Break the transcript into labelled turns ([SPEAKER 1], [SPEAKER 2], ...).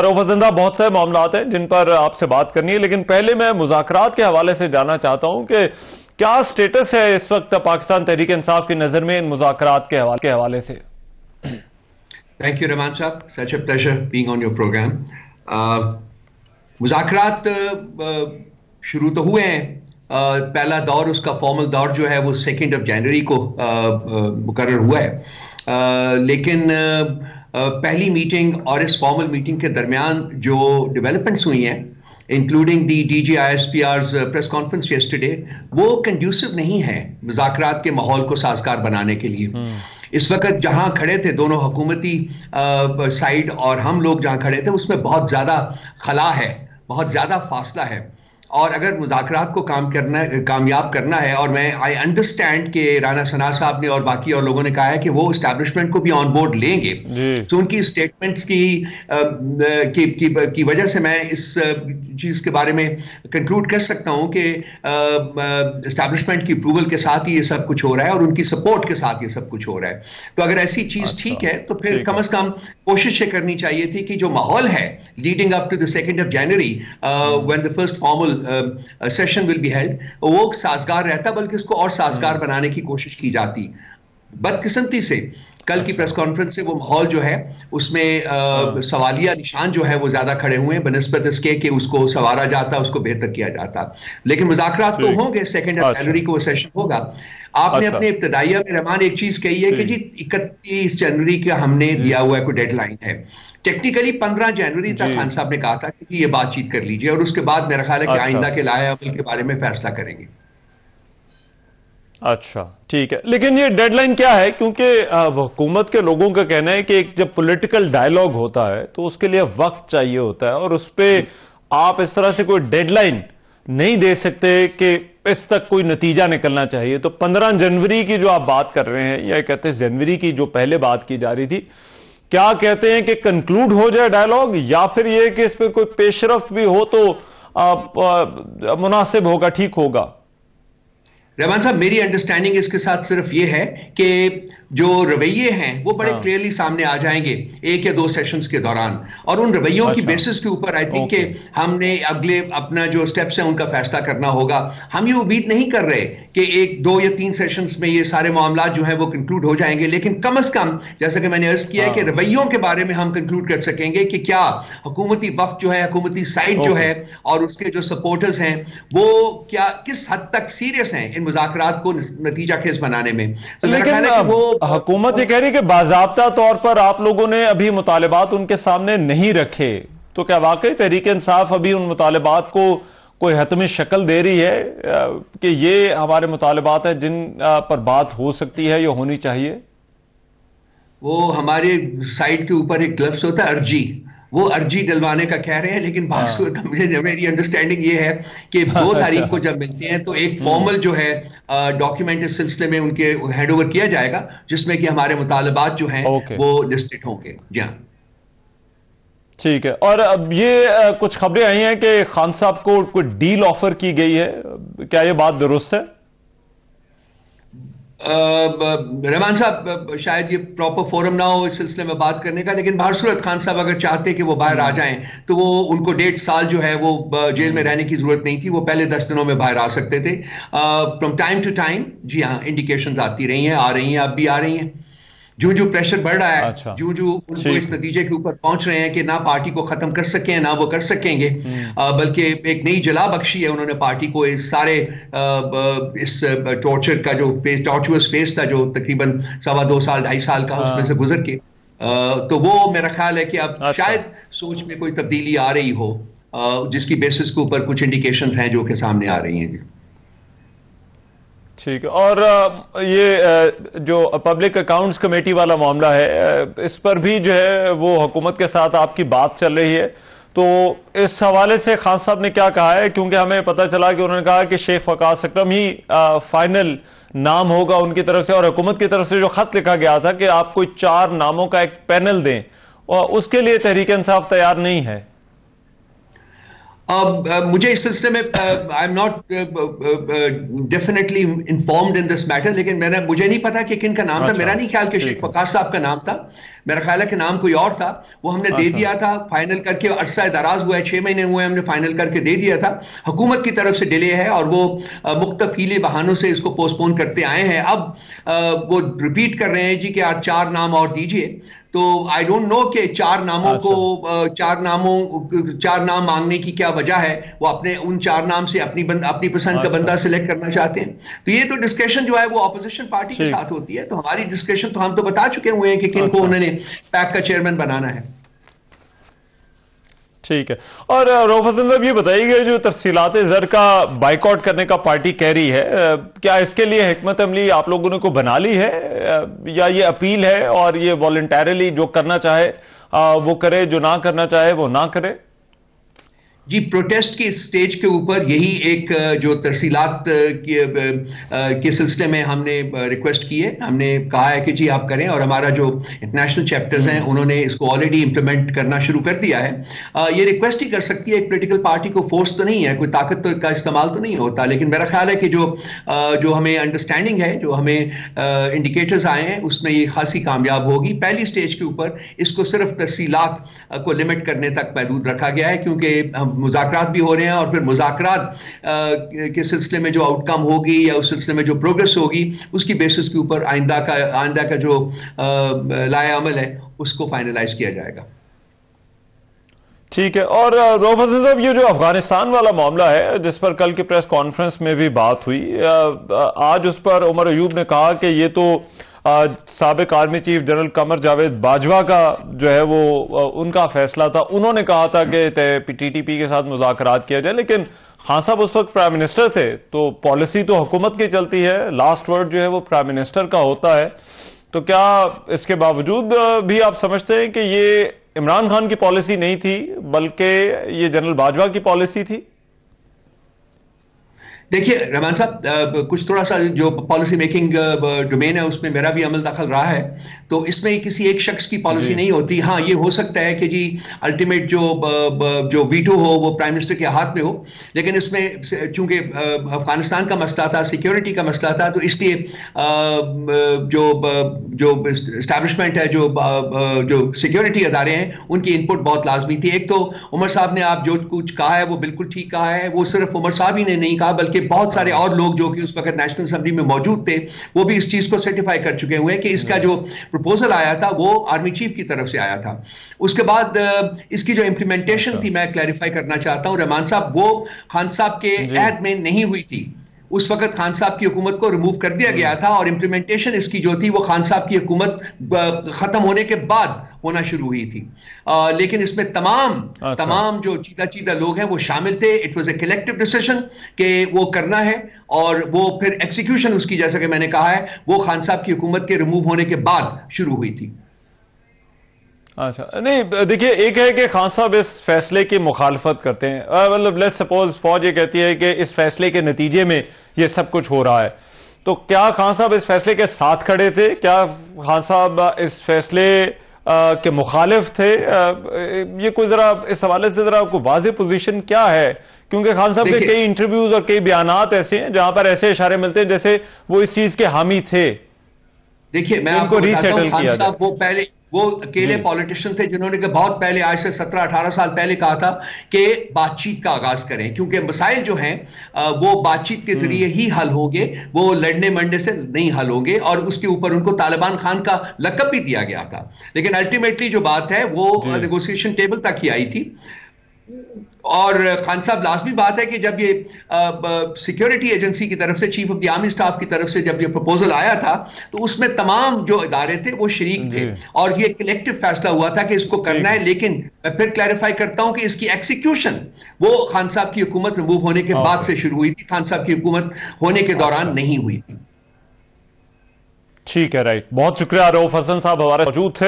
[SPEAKER 1] रोफज़िंदा बहुत से मामलात हैं जिन पर आपसे बात करनी है, लेकिन पहले मैं मुज़ाकरात के हवाले से जानना चाहता हूं कि क्या स्टेटस है इस वक्त पाकिस्तान तहरीक इंसाफ की नज़र में इन मुज़ाकरात के हवाले से।
[SPEAKER 2] Thank you Rehman sahab, such a pleasure being on your program. मुज़ाकरात शुरू तो हुए हैं। पहला दौर, उसका फॉर्मल दौर जो है वो 2 जनवरी को मुकर्रर हुआ है, लेकिन पहली मीटिंग और इस फॉर्मल मीटिंग के दरमियान जो डेवलपमेंट्स हुई हैं, including the DGISPR's press conference yesterday, वो कंड्यूसिव नहीं है मुज़ाकरात के माहौल को साजगार बनाने के लिए। इस वक्त जहां खड़े थे दोनों हुकूमती साइड और हम लोग जहां खड़े थे, उसमें बहुत ज़्यादा खला है, बहुत ज़्यादा फासला है। और अगर मुज़ाकरात को कामयाब करना है, और मैं आई अंडरस्टैंड कि राना सना साहब ने और बाकी और लोगों ने कहा है कि वो एस्टैब्लिशमेंट को भी ऑन बोर्ड लेंगे, तो उनकी स्टेटमेंट्स की वजह से मैं इस चीज़ के बारे में कंक्लूड कर सकता हूं कि एस्टैब्लिशमेंट की अप्रूवल के साथ ही ये सब कुछ हो रहा है और उनकी सपोर्ट के साथ ये सब कुछ हो रहा है। तो अगर ऐसी चीज़ ठीक है तो फिर कम से कम कोशिश ये करनी चाहिए थी कि जो माहौल है leading up to the 2 January when the first formal session will be held, वो साजगार रहता, बल्कि इसको और साजगार बनाने की कोशिश की जाती। बदकिस्मती से कल की प्रेस कॉन्फ्रेंस से वो माहौल जो है उसमें सवालिया निशान जो है वो ज्यादा खड़े हुए हैं बनिस्बत इसके कि उसको संवारा जाता, उसको बेहतर किया जाता। लेकिन मुज़ाकरात तो होंगे, 2 जनवरी को वो सेशन होगा। आपने अपने इब्तिदाइया में रहमान एक चीज कही है कि जी 31 जनवरी का हमने दिया हुआ है, कोई डेडलाइन है। टेक्निकली 15 जनवरी तक खान साहब ने कहा था कि ये बातचीत कर लीजिए और उसके बाद मेरा ख्याल है कि आइंदा के लाए अमल के बारे में फैसला करेंगे।
[SPEAKER 1] अच्छा, ठीक है, लेकिन ये डेडलाइन क्या है? क्योंकि हुकूमत के लोगों का कहना है कि जब पॉलिटिकल डायलॉग होता है तो उसके लिए वक्त चाहिए होता है, और उस पर आप इस तरह से कोई डेडलाइन नहीं दे सकते कि इस तक कोई नतीजा निकलना चाहिए। तो 15 जनवरी की जो आप बात कर रहे हैं या 31 जनवरी की जो पहले बात की जा रही थी, क्या कहते हैं कि कंक्लूड हो जाए डायलॉग, या फिर ये कि इस पर कोई पेशरफ्त भी हो तो मुनासिब होगा, ठीक होगा?
[SPEAKER 2] रहमान साहब, मेरी अंडरस्टैंडिंग इसके साथ सिर्फ ये है कि जो रवैये हैं वो बड़े क्लियरली सामने आ जाएंगे 1 या 2 सेशंस के दौरान, और उन रवैयों की बेसिस के ऊपर आई थिंक कि हमने अगले अपना जो स्टेप्स हैं उनका फैसला करना होगा। हम ये उम्मीद नहीं कर रहे कि 1, 2 या 3 सेशंस में ये सारे मामला जो हैं वो कंक्लूड हो जाएंगे, लेकिन कम से कम जैसा कि मैंने अर्ज किया है कि रवैयों के बारे में हम कंक्लूड कर सकेंगे कि क्या हुकूमती वफ्द जो है, हुकूमती साइड जो है और उसके जो सपोर्टर्स हैं वो क्या किस हद तक सीरियस हैं इन मुज़ाकरात को नतीजा खेज बनाने में। तो मेरा ख्याल है कि वो
[SPEAKER 1] हुकूमत ये कह रही है कि बाज़ाब्ता तौर पर आप लोगों ने अभी मुतालिबात उनके सामने नहीं रखे, तो क्या वाकई तहरीक इंसाफ अभी उन मुतालिबात को कोई हतमी शक्ल दे रही है कि ये हमारे मुतालिबात हैं जिन पर बात हो सकती है या होनी चाहिए?
[SPEAKER 2] वो हमारे साइड के ऊपर एक लफ्ज़ होता है अर्जी, वो अर्जी डलवाने का कह रहे हैं, लेकिन मुझे मेरी अंडरस्टैंडिंग ये है कि 2 तारीख को जब मिलते हैं तो एक फॉर्मल जो है डॉक्यूमेंट इस सिलसिले में उनके हैंड ओवर किया जाएगा, जिसमें कि हमारे मुतालबात जो हैं वो लिस्टेड होंगे। जी हाँ,
[SPEAKER 1] ठीक है। और अब ये कुछ खबरें आई हैं कि खान साहब को कोई डील ऑफर की गई है, क्या ये बात दुरुस्त है?
[SPEAKER 2] रहमान साहब, शायद ये प्रॉपर फोरम ना हो इस सिलसिले में बात करने का, लेकिन बाहर सूरत खान साहब अगर चाहते कि वो बाहर आ जाएं तो वो उनको 1.5 साल जो है वो जेल में रहने की जरूरत नहीं थी, वो पहले 10 दिनों में बाहर आ सकते थे। फ्रॉम टाइम टू टाइम जी हाँ, इंडिकेशंस आती रही हैं, आ रही हैं, अब भी आ रही हैं। जो प्रेशर बढ़ रहा है, जो उनको इस नतीजे के ऊपर पहुंच रहे हैं कि ना पार्टी को खत्म कर सके ना वो कर सकेंगे, बल्कि एक नई जला बख्शी है उन्होंने पार्टी को इस सारे इस टॉर्चर का जो टॉर्चरस फेस था जो तकरीबन 2.25 साल 2.5 साल का, उसमें से गुजर के, तो वो मेरा ख्याल है कि अब शायद सोच में कोई तब्दीली आ रही हो, जिसकी बेसिस के ऊपर कुछ इंडिकेशंस हैं जो कि सामने आ रही हैं।
[SPEAKER 1] ठीक है। और ये जो पब्लिक अकाउंट्स कमेटी वाला मामला है, इस पर भी जो है वो हुकूमत के साथ आपकी बात चल रही है, तो इस हवाले से खान साहब ने क्या कहा है? क्योंकि हमें पता चला कि उन्होंने कहा कि शेख वकास अकरम ही फाइनल नाम होगा उनकी तरफ से, और हुकूमत की तरफ से जो खत लिखा गया था कि आप कोई 4 नामों का एक पैनल दें, और उसके लिए तहरीक इंसाफ तैयार नहीं है।
[SPEAKER 2] मुझे इस सिलसिले में I am not definitely informed in this matter, लेकिन मुझे नहीं पता कि किन का नाम था। मेरा नहीं ख्याल कि शेख वकास साहब का नाम था, میرا خیال ہے کہ نام کوئی اور تھا, وہ ہم نے دے دیا تھا فائنل کر کے, عرصہ دراز ہوا ہے, 6 مہینے ہوئے ہم نے فائنل کر کے دے دیا تھا. حکومت کی طرف سے ڈیلے ہے اور وہ مختلف ہیلے بہانوں سے اس کو پوسٹ پون کرتے آئے ہیں. اب وہ ریپیٹ کر رہے ہیں جی کہ آپ 4 نام اور دیجئے. تو آئی ڈونٹ نو کہ 4 ناموں کو 4 نام مانگنے کی کیا وجہ ہے. وہ اپنے ان 4 نام سے اپنی پسند کا بندہ سلیکٹ کرنا چاہتے ہیں. تو یہ تو ڈسکشن جو ہے وہ اپوزیشن پارٹی کے ساتھ ہوتی ہے. تو ہماری ڈسکشن تو ہم تو بتا چکے ہوئے ہیں کہ کن کو انہوں نے پیک کا چیئرمین بنانا ہے.
[SPEAKER 1] ٹھیک ہے. اور رؤف حسن صاحب یہ بتائیے گا, جو ترسیلات زر کا بائیکاٹ کرنے کا پارٹی کہہ رہی ہے, کیا اس کے لیے حکمت عملی آپ لوگوں نے کو بنا لی ہے, یا یہ اپیل ہے اور یہ والنٹیرلی جو کرنا چاہے وہ کرے, جو نہ کرنا چاہے وہ نہ کرے؟
[SPEAKER 2] جی, پروٹیسٹ کی سٹیج کے اوپر یہی ایک جو ترسیلات کے سلسلے میں ہم نے ریکویسٹ کی ہے. ہم نے کہا ہے کہ جی آپ کریں, اور ہمارا جو انٹرنیشنل چیپٹرز ہیں انہوں نے اس کو آلریڈی امپلیمنٹ کرنا شروع کر دیا ہے. یہ ریکویسٹ ہی کر سکتی ہے, ایک پولیٹیکل پارٹی کو فورس تو نہیں ہے, کوئی طاقت تو کا استعمال تو نہیں ہوتا. لیکن میرا خیال ہے کہ جو ہمیں انڈرسٹینڈنگ ہے, جو ہمیں انڈیکیٹرز آئے ہیں, اس میں یہ خاصی کامیاب ہوگی. پہلی سٹیج کے اوپر اس کو صرف ترسیلات کو لمٹ کرنے تک محدود رکھا گیا ہے, کیونکہ مذاکرات بھی ہو رہے ہیں, اور پھر مذاکرات کے سلسلے میں جو آؤٹ کم ہوگی یا اس سلسلے میں جو پروگریس ہوگی اس کی بیسس کے اوپر آئندہ کا جو لائحہ عمل ہے اس کو فائنلائز کیا جائے گا.
[SPEAKER 1] ٹھیک ہے. اور رؤف حسن صاحب, یہ جو افغانستان والا معاملہ ہے جس پر کل کی پریس کانفرنس میں بھی بات ہوئی, آج اس پر عمر ایوب نے کہا کہ یہ تو سابق army chief general Qamar Javed Bajwa کا جو ہے وہ ان کا فیصلہ تھا. انہوں نے کہا تھا کہ ٹی ٹی پی کے ساتھ مذاکرات کیا جائے, لیکن خان صاحب اس وقت پرائم منسٹر تھے, تو پالیسی تو حکومت کی چلتی ہے, لاسٹ ورڈ جو ہے وہ پرائم منسٹر کا ہوتا ہے. تو کیا اس کے باوجود بھی آپ سمجھتے ہیں کہ یہ عمران خان کی پالیسی نہیں تھی بلکہ یہ جنرل باجوہ کی پالیسی تھی؟
[SPEAKER 2] دیکھیے رحمان صاحب, کچھ تھوڑا سا جو پالیسی میکنگ ڈومین ہے اس میں میرا بھی عمل دخل رہا ہے, تو اس میں کسی ایک شخص کی پالیسی نہیں ہوتی. ہاں, یہ ہو سکتا ہے کہ جی الٹیمیٹ جو ویٹو ہو وہ پرائم منسٹر کے ہاتھ میں ہو, لیکن اس میں چونکہ افغانستان کا مسئلہ تھا, سیکیورٹی کا مسئلہ تھا, تو اس لیے جو اسٹیبلشمنٹ ہے, جو سیکیورٹی ادارے ہیں, ان کی ان پٹ بہت لازمی تھی. ایک تو عمر صاحب نے آپ جو کچھ کہا ہے وہ بالکل ٹھیک کہا ہے. وہ صرف عمر صاحب ہی نے نہیں کہا بلکہ بہت سارے اور لوگ جو کہ اس وقت نیشنل اسمبلی میں موجود تھے وہ بھی اس چیز کو سرٹیفائی کر چکے ہوئے ہیں کہ اس کا جو پروپوزل آیا تھا وہ آرمی چیف کی طرف سے آیا تھا. اس کے بعد اس کی جو امپلیمنٹیشن تھی, میں کلیریفائی کرنا چاہتا ہوں رحمان صاحب, وہ خان صاحب کے عہد میں نہیں ہوئی تھی. اس وقت خان صاحب کی حکومت کو ریموو کر دیا گیا تھا, اور امپلیمنٹیشن اس کی جو تھی وہ خان صاحب کی حکومت ختم ہونے کے بعد ہونا شروع ہوئی تھی. لیکن اس میں تمام جو چیدہ لوگ ہیں وہ شامل تھے. It was a collective decision کہ وہ کرنا ہے, اور وہ پھر ایکسیکیوشن اس کی, جیسا کہ میں نے کہا ہے, وہ خان صاحب کی حکومت کے ریموو ہونے کے بعد شروع ہوئی تھی.
[SPEAKER 1] اچھا, نہیں دیکھیے, ایک ہے کہ خان صاحب اس فیصلے کی مخالفت کرتے ہیں, مطلب لیٹس سپوز فوج یہ کہتی ہے کہ اس فیصلے کے نتیجے میں یہ سب کچھ ہو رہا ہے, تو کیا خان صاحب اس فیصلے کے ساتھ کھڑے تھے؟ کیا خان صاحب اس فیصلے کے مخالف تھے؟ یہ کوئی ذرا اس حوالے سے ذرا کوئی واضح پوزیشن کیا ہے؟ کیونکہ خان صاحب کے کئی انٹرویوز اور کئی بیانات ایسے ہیں جہاں پر ایسے اشارے ملتے ہیں جیسے وہ اس چیز کے حامی تھے.
[SPEAKER 2] دیکھیے میں آپ کو بتاتا ہوں, خان صاحب وہ اکیلے پولیٹیشین تھے جنہوں نے کہ بہت پہلے, آج سے 17-18 سال پہلے کہا تھا کہ بات چیت کا آغاز کریں, کیونکہ مسائل جو ہیں وہ بات چیت کے ذریعے ہی حل ہوں گے, وہ لڑنے منڈے سے نہیں حل ہوں گے. اور اس کے اوپر ان کو طالبان خان کا لقب بھی دیا گیا تھا, لیکن الٹیمیٹلی جو بات ہے وہ نیگوسیشن ٹیبل تک ہی آئی تھی. اور خان صاحب, لازمی بات ہے کہ جب یہ سیکیورٹی ایجنسی کی طرف سے, chief of the army staff کی طرف سے جب یہ پروپوزل آیا تھا, تو اس میں تمام جو ادارے تھے وہ شریک تھے, اور یہ کلیکٹیو فیصلہ ہوا تھا کہ اس کو کرنا ہے. لیکن میں پھر کلیریفائی کرتا ہوں کہ اس کی ایکسیکیوشن وہ خان صاحب کی حکومت ریموو ہونے کے بعد سے شروع ہوئی تھی, خان صاحب کی حکومت ہونے کے دوران نہیں ہوئی تھی.
[SPEAKER 1] ٹھیک ہے, رائٹ. بہت شکریہ رؤف حسن صاحب ہمارے موجود تھے.